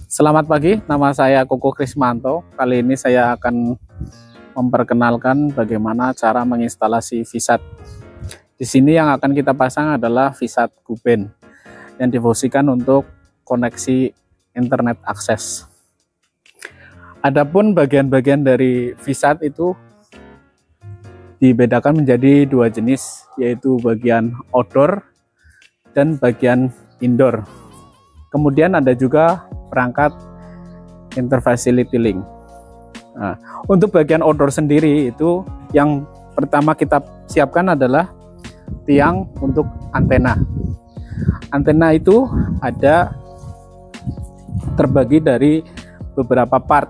Selamat pagi, nama saya Koko Krismanto. Kali ini saya akan memperkenalkan bagaimana cara menginstalasi VSAT. Di sini yang akan kita pasang adalah VSAT Kuben yang difungsikan untuk koneksi internet akses. Adapun bagian-bagian dari VSAT itu dibedakan menjadi dua jenis, yaitu bagian outdoor dan bagian indoor. Kemudian ada juga perangkat interfacility link. Nah, untuk bagian outdoor sendiri itu yang pertama kita siapkan adalah tiang untuk antena. Antena itu ada terbagi dari beberapa part,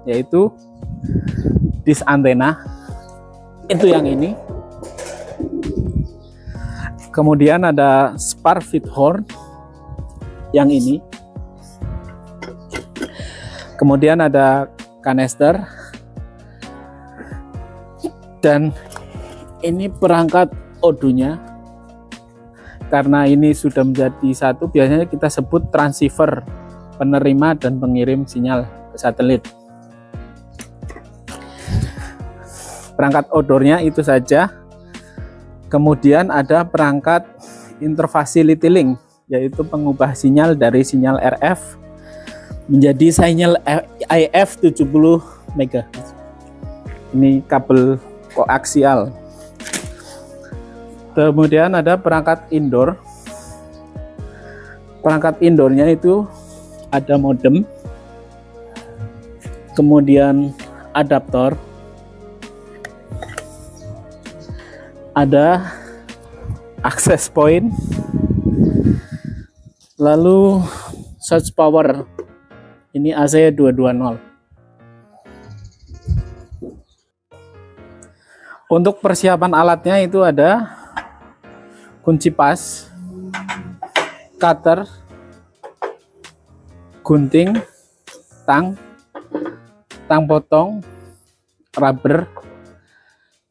yaitu disk antena, itu yang ini. Kemudian ada spar feed horn yang ini. Kemudian ada kanister, dan ini perangkat audio-nya. Karena ini sudah menjadi satu, biasanya kita sebut transceiver, penerima dan pengirim sinyal ke satelit. Perangkat outdoor-nya itu saja. Kemudian ada perangkat interfacility link, yaitu pengubah sinyal dari sinyal RF menjadi sinyal IF 70 MHz. Ini kabel koaksial. Kemudian ada perangkat indoor. Perangkat indoornya itu ada modem, kemudian adaptor, ada access point, lalu surge power. Ini AC 220. Untuk persiapan alatnya itu ada kunci pas, cutter, gunting, tang potong, rubber,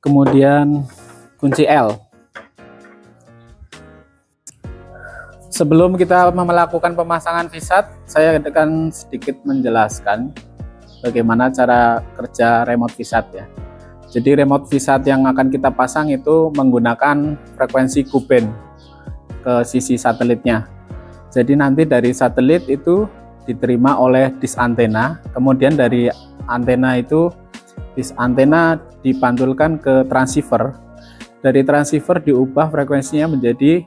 kemudian kunci L. Sebelum kita melakukan pemasangan VSAT, saya akan sedikit menjelaskan bagaimana cara kerja remote VSAT ya. Jadi remote VSAT yang akan kita pasang itu menggunakan frekuensi Kuben ke sisi satelitnya. Jadi nanti dari satelit itu diterima oleh disk antena, kemudian dari antena itu disk antena dipantulkan ke transceiver. Dari transceiver diubah frekuensinya menjadi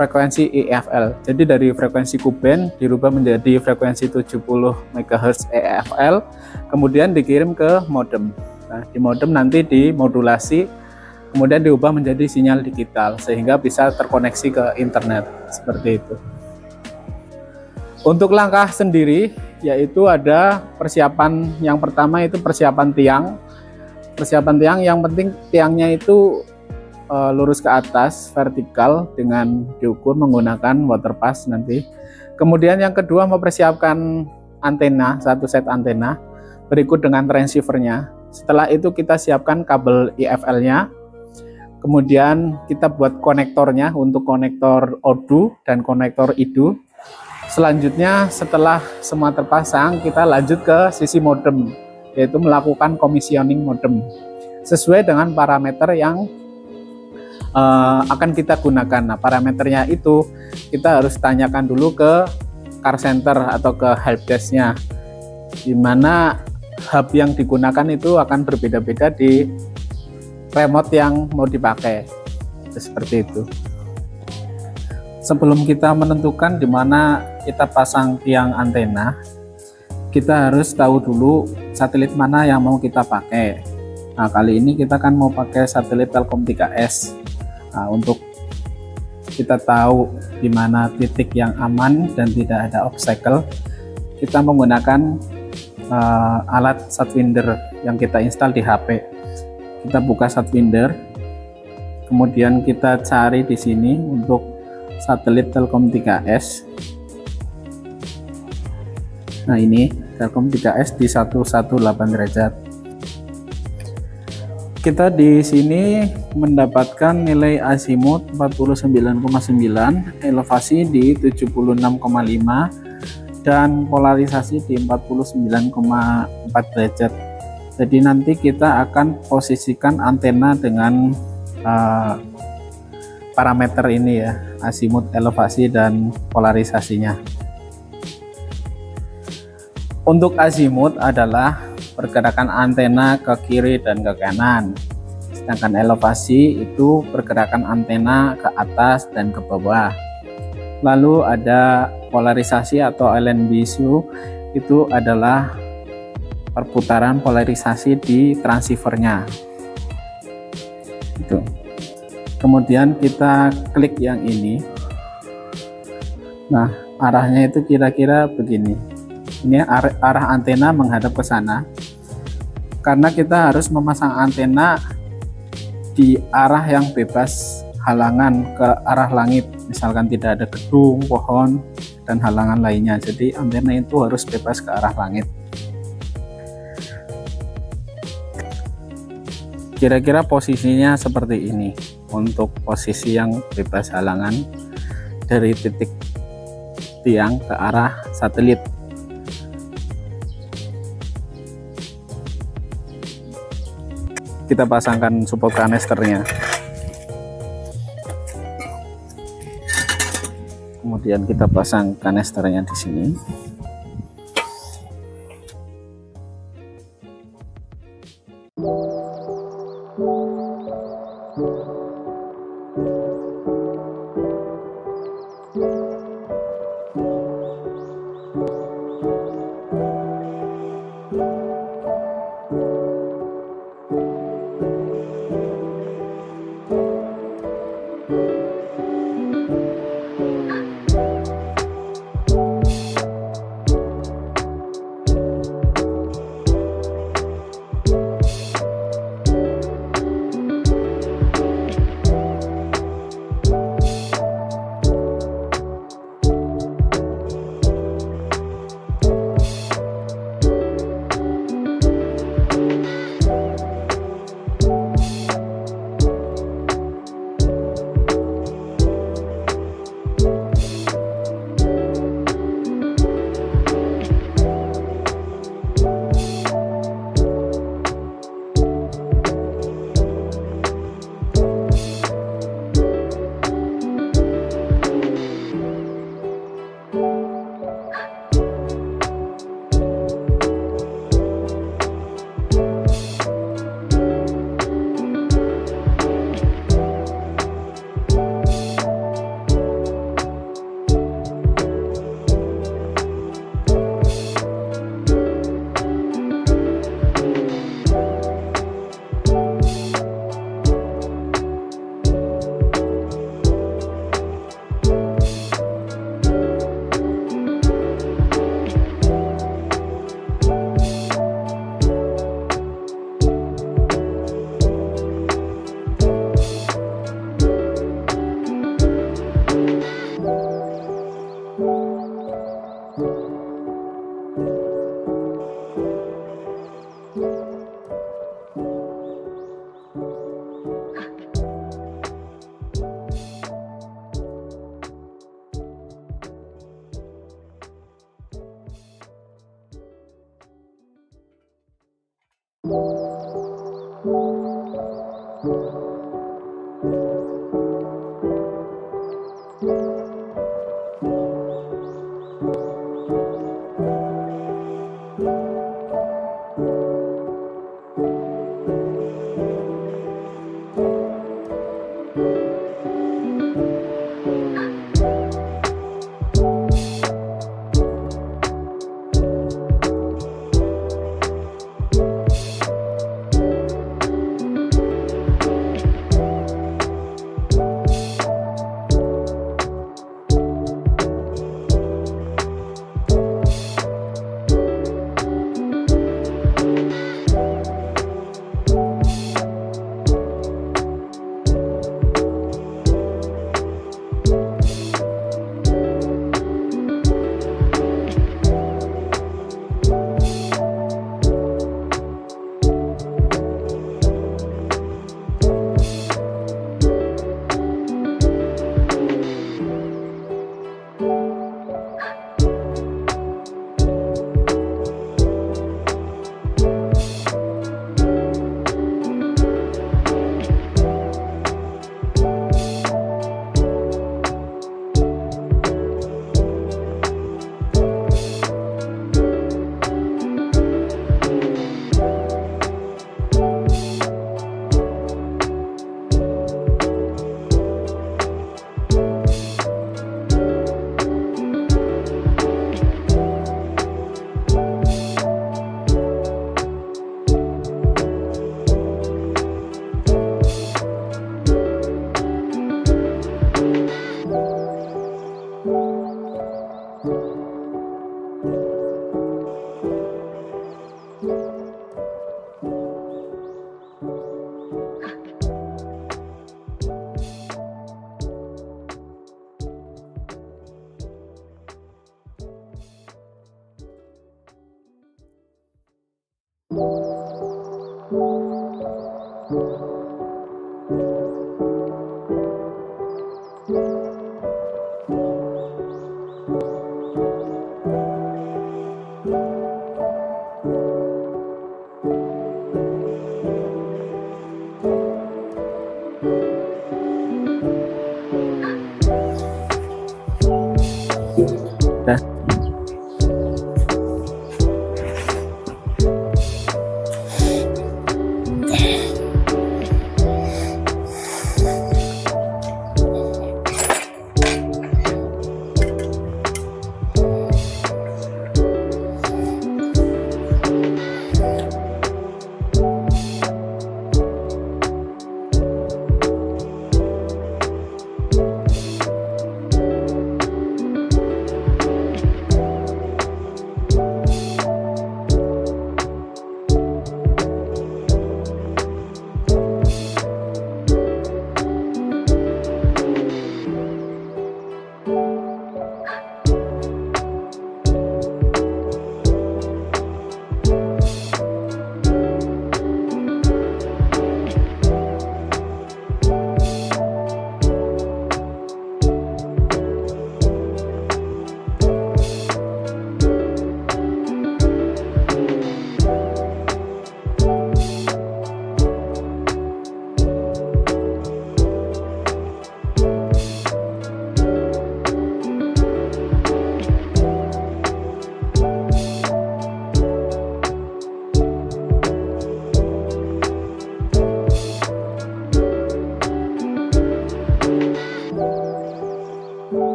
frekuensi EFL. Jadi dari frekuensi Kuben dirubah menjadi frekuensi 70 MHz EFL, kemudian dikirim ke modem. Nah, di modem nanti dimodulasi, kemudian diubah menjadi sinyal digital sehingga bisa terkoneksi ke internet, seperti itu. Untuk langkah sendiri, yaitu ada persiapan yang pertama itu persiapan tiang. Persiapan tiang yang penting tiangnya itu lurus ke atas vertikal dengan diukur menggunakan water pass nanti. Kemudian yang kedua mempersiapkan antena, satu set antena berikut dengan transceivernya. Setelah itu kita siapkan kabel IFL-nya, kemudian kita buat konektornya untuk konektor ODU dan konektor IDU. Selanjutnya setelah semua terpasang, kita lanjut ke sisi modem, yaitu melakukan commissioning modem sesuai dengan parameter yang akan kita gunakan. Nah, parameternya itu kita harus tanyakan dulu ke car center atau ke helpdesk-nya, di mana hub yang digunakan itu akan berbeda-beda di remote yang mau dipakai. Seperti itu. Sebelum kita menentukan di mana kita pasang tiang antena, kita harus tahu dulu satelit mana yang mau kita pakai. Nah, kali ini kita kan mau pakai satelit Telkom 3S. Nah, untuk kita tahu di mana titik yang aman dan tidak ada obstacle, kita menggunakan alat SatWinder yang kita install di HP. Kita buka SatWinder, kemudian kita cari di sini untuk satelit Telkom 3S. Nah, ini Telkom 3S di 118 derajat. Kita di sini mendapatkan nilai azimut 49,9, elevasi di 76,5, dan polarisasi di 49,4 derajat. Jadi nanti kita akan posisikan antena dengan parameter ini ya, azimut, elevasi, dan polarisasinya. Untuk azimut adalah pergerakan antena ke kiri dan ke kanan, sedangkan elevasi itu pergerakan antena ke atas dan ke bawah. Lalu ada polarisasi atau Allen bisu, itu adalah perputaran polarisasi di transceivernya. Itu. Kemudian kita klik yang ini. Nah, arahnya itu kira-kira begini. Ini arah antena menghadap ke sana. Karena kita harus memasang antena di arah yang bebas halangan ke arah langit. Misalkan tidak ada gedung, pohon, dan halangan lainnya. Jadi antena itu harus bebas ke arah langit. Kira-kira posisinya seperti ini untuk posisi yang bebas halangan dari titik tiang ke arah satelit. Kita pasangkan support kanisternya, kemudian kita pasang kanisternya di sini.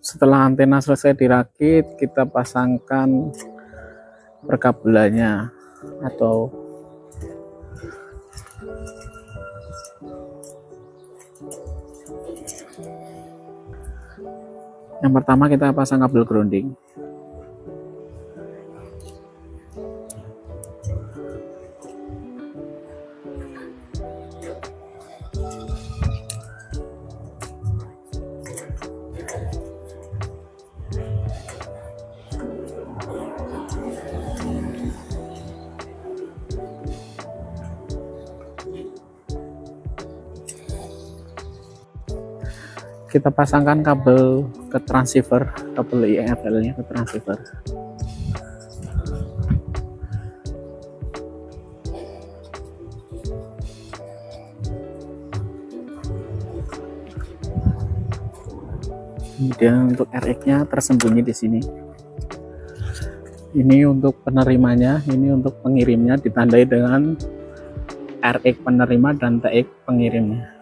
Setelah antena selesai dirakit, kita pasangkan perkabelannya atau yang pertama kita pasang kabel grounding. Kita pasangkan kabel ke transceiver, kabel IFL-nya ke transceiver. Kemudian untuk RX-nya tersembunyi di sini. Ini untuk penerimanya, ini untuk pengirimnya ditandai dengan RX penerima dan TX pengirimnya.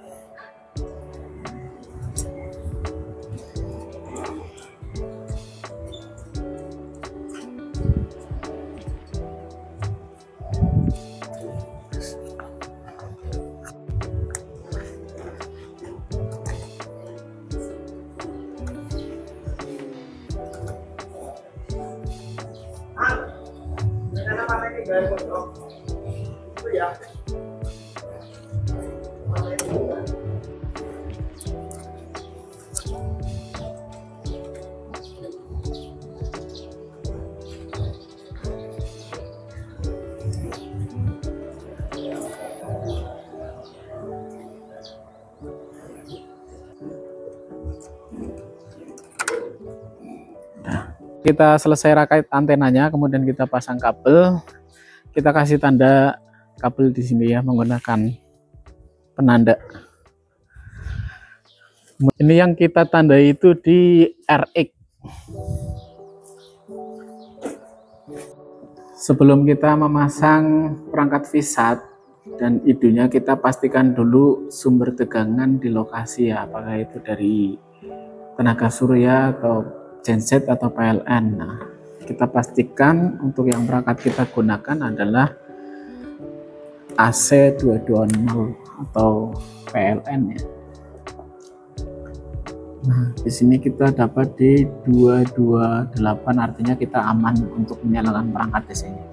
Kita selesai rakit antenanya, kemudian kita pasang kabel. Kita kasih tanda kabel di sini ya, menggunakan penanda. Ini yang kita tandai itu di RX. Sebelum kita memasang perangkat VSAT dan idunya, kita pastikan dulu sumber tegangan di lokasi ya, apakah itu dari tenaga surya atau genset atau PLN. Nah, kita pastikan untuk yang perangkat kita gunakan adalah AC220 atau PLN ya. Nah, di sini kita dapat di 228, artinya kita aman untuk menyalakan perangkat DC-nya.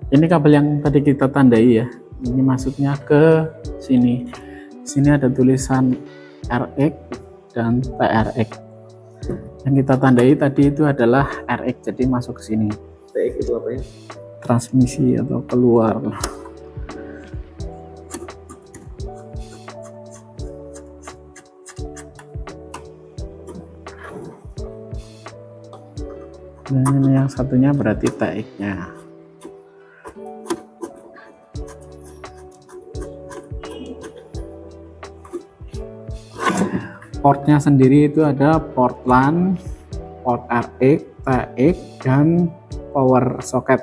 Ini kabel yang tadi kita tandai ya. Ini masuknya ke sini. Sini ada tulisan RX dan TRX. Yang kita tandai tadi itu adalah RX, jadi masuk ke sini. TX itu apa ya? Transmisi atau keluar. Dan ini yang satunya berarti TX-nya. Portnya sendiri itu ada port LAN, port RX, TX, dan power socket.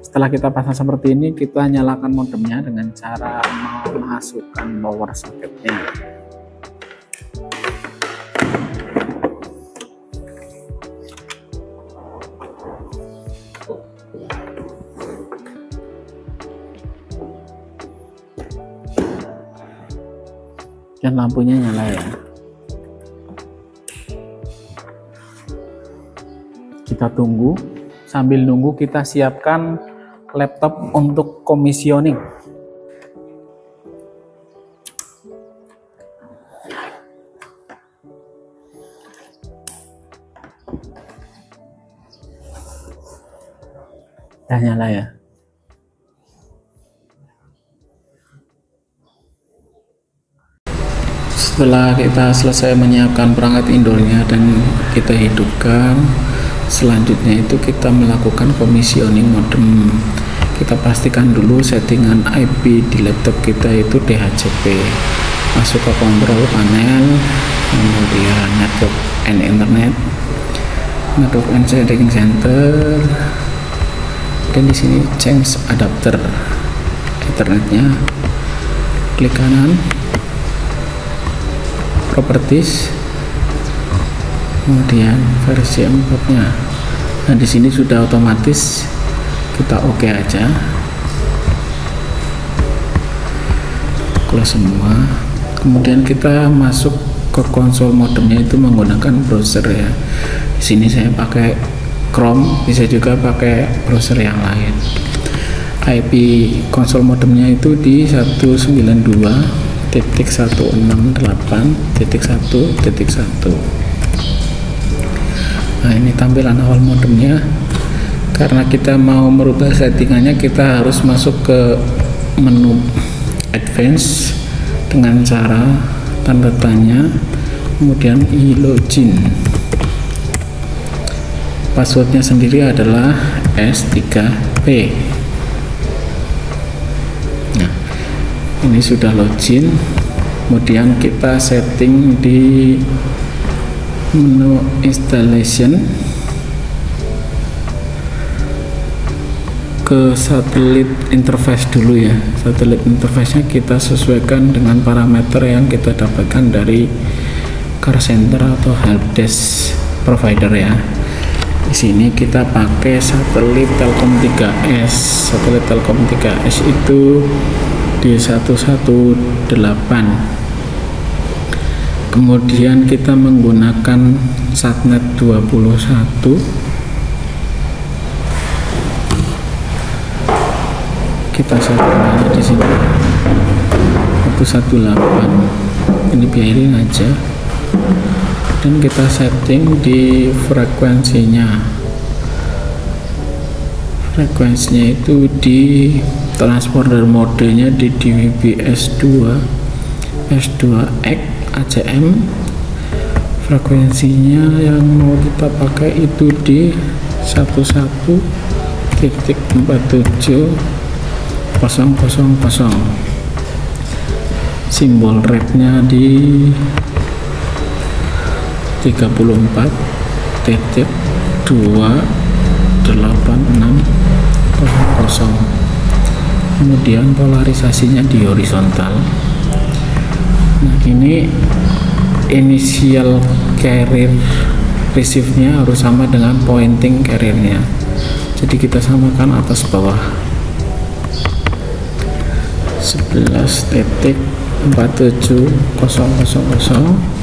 Setelah kita pasang seperti ini, kita nyalakan modemnya dengan cara memasukkan power socketnya. Dan lampunya nyala ya. Kita tunggu, sambil nunggu kita siapkan laptop untuk komisioning. Udah nyala ya. Setelah kita selesai menyiapkan perangkat indoornya dan kita hidupkan, selanjutnya itu kita melakukan commissioning modem. Kita pastikan dulu settingan IP di laptop kita itu DHCP. Masuk ke control panel, kemudian network and internet, network and setting center, dan di sini change adapter Ethernetnya. Klik kanan, properties, kemudian versi 4-nya. Nah, di sini sudah otomatis, kita oke aja. Close semua. Kemudian kita masuk ke konsol modemnya itu menggunakan browser ya. Di sini saya pakai Chrome, bisa juga pakai browser yang lain. IP konsol modemnya itu di 192.168.1.1. Nah, ini tampilan awal modemnya. Karena kita mau merubah settingannya, kita harus masuk ke menu advance dengan cara tanda tanya, kemudian login. Passwordnya sendiri adalah S3P. Nah, ini sudah login. Kemudian kita setting di menu installation ke satelit interface dulu ya. Satelit interface-nya kita sesuaikan dengan parameter yang kita dapatkan dari car center atau helpdesk provider ya. Di sini kita pakai satelit Telkom 3S. Satelit Telkom 3S itu di 118. Kemudian kita menggunakan Satnet 21. Kita setting di sini 118. Ini biarin aja. Dan kita setting di frekuensinya. Frekuensinya itu di transponder modenya di DVB S2, S2X, ACM. Frekuensinya yang mau kita pakai itu di 11.47.000. Simbol rate-nya di 34.28600. Kemudian polarisasinya di horizontal. Nah, ini initial carrier receive-nya harus sama dengan pointing carrier-nya. Jadi kita samakan atas bawah. 11.47.000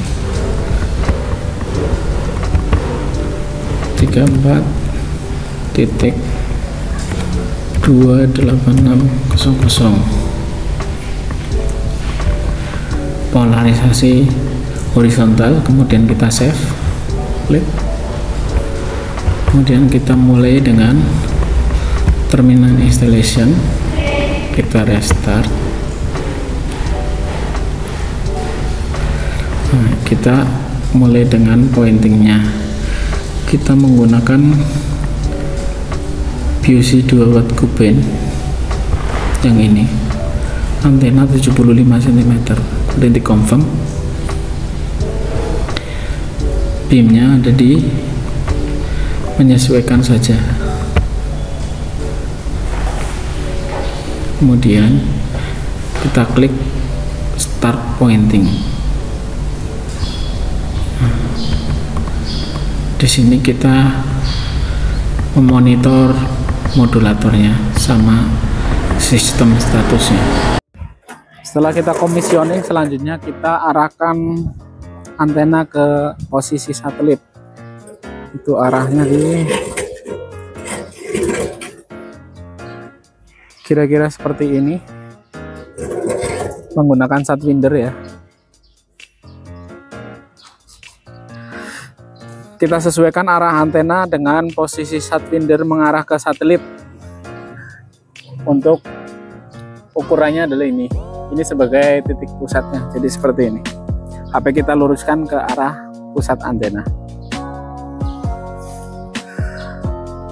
34.28600. Polarisasi horizontal, kemudian kita save, klik, kemudian kita mulai dengan terminal installation, kita restart. Nah, kita mulai dengan pointingnya, kita menggunakan BUC 2 watt Kuben yang ini, antena 75 cm, kemudian di confirm, beamnya ada di menyesuaikan saja, kemudian kita klik start pointing. Di sini kita memonitor modulatornya sama sistem statusnya. Setelah kita komisioning, selanjutnya kita arahkan antena ke posisi satelit. Itu arahnya di kira-kira seperti ini, menggunakan Satwinder ya. Kita sesuaikan arah antena dengan posisi Satwinder mengarah ke satelit. Untuk ukurannya adalah ini sebagai titik pusatnya, jadi seperti ini. HP kita luruskan ke arah pusat antena.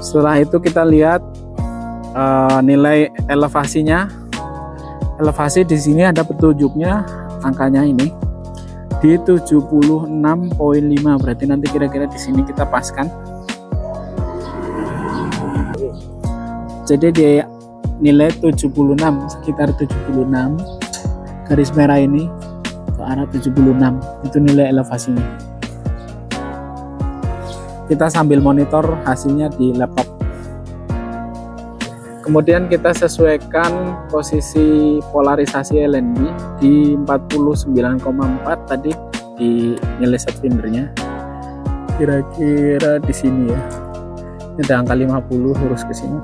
Setelah itu kita lihat nilai elevasinya. Elevasi di sini ada petunjuknya, angkanya ini di 76,5, berarti nanti kira-kira di sini kita paskan. Jadi di nilai 76, sekitar 76, garis merah ini ke arah 76, itu nilai elevasinya. Kita sambil monitor hasilnya di laptop. Kemudian kita sesuaikan posisi polarisasi LNB di 49,4 tadi di nilai Satwindernya. Kira-kira di sini ya. Ini ada angka 50, lurus ke sini.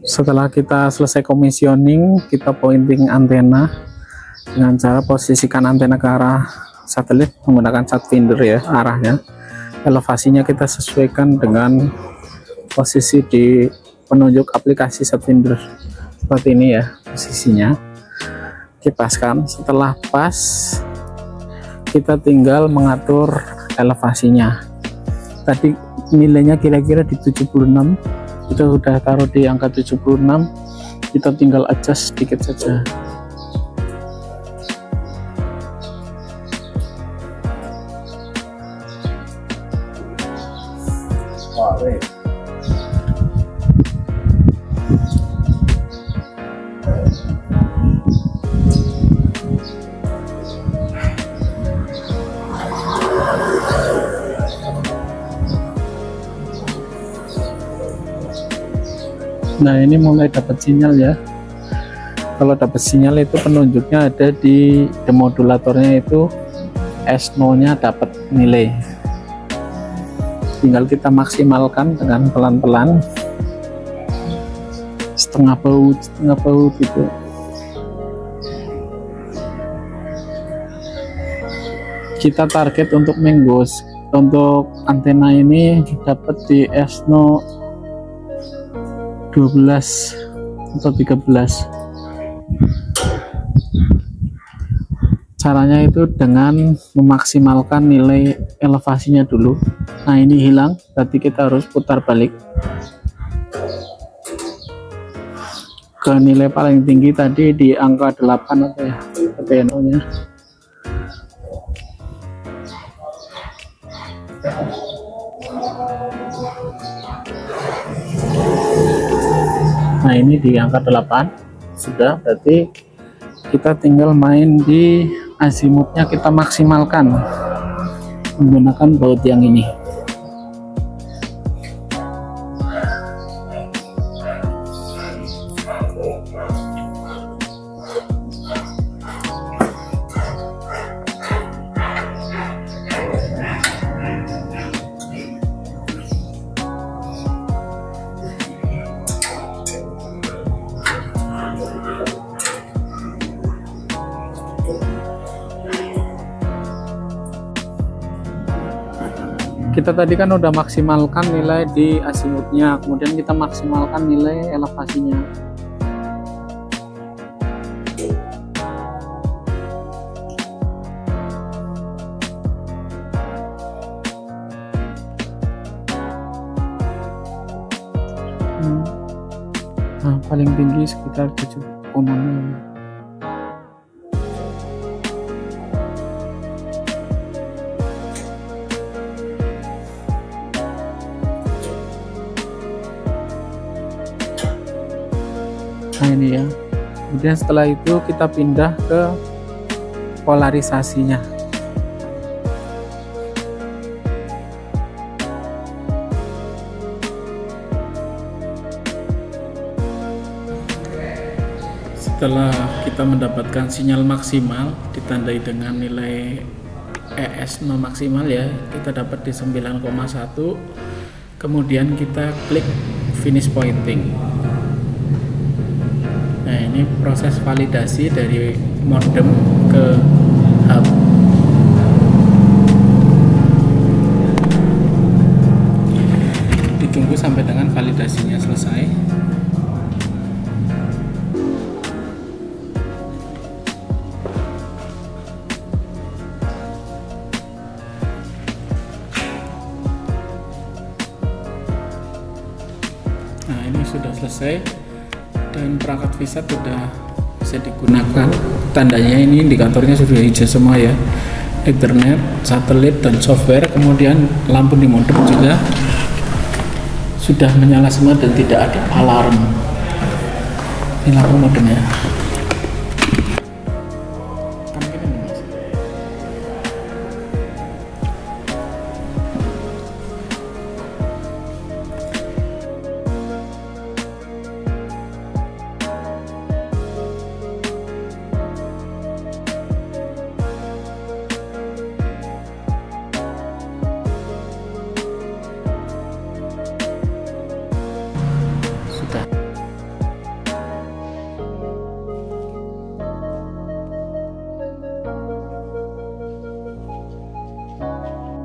Setelah kita selesai komisioning, kita pointing antena dengan cara posisikan antena ke arah satelit menggunakan Satwinder ya, arahnya. Elevasinya kita sesuaikan dengan posisi di penunjuk aplikasi Satwinder seperti ini ya, posisinya. Kipaskan, setelah pas kita tinggal mengatur elevasinya. Tadi nilainya kira-kira di 76, kita sudah taruh di angka 76, kita tinggal adjust sedikit saja. Nah, ini mulai dapat sinyal ya. Kalau dapat sinyal itu penunjuknya ada di demodulatornya, itu S0 nya dapat nilai. Tinggal kita maksimalkan dengan pelan-pelan, setengah baut gitu. Kita target untuk menggos untuk antena ini dapat di S0 12 atau 13. Caranya itu dengan memaksimalkan nilai elevasinya dulu. Nah, ini hilang, berarti kita harus putar balik ke nilai paling tinggi tadi di angka 8 apa ya, PPNO nya. Nah, ini di angka 8 sudah, berarti kita tinggal main di azimutnya, kita maksimalkan menggunakan baut yang ini. Kita tadi kan udah maksimalkan nilai di azimutnya, kemudian kita maksimalkan nilai elevasinya. Nah, paling tinggi sekitar 7,6. Nah, ini ya. Kemudian setelah itu kita pindah ke polarisasinya. Setelah kita mendapatkan sinyal maksimal ditandai dengan nilai ES0 maksimal ya, kita dapat di 9,1. Kemudian kita klik finish pointing. Nah, ini proses validasi dari modem ke hub. Ditunggu sampai dengan validasinya selesai. Nah, ini sudah selesai dan perangkat VSAT sudah bisa digunakan. Tandanya ini indikatornya sudah hijau semua ya, Ethernet, satelit, dan software. Kemudian lampu di modem juga sudah menyala semua dan tidak ada alarm. Ini lampu modemnya.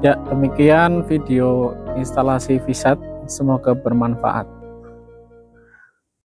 Ya, demikian video instalasi VSAT, semoga bermanfaat.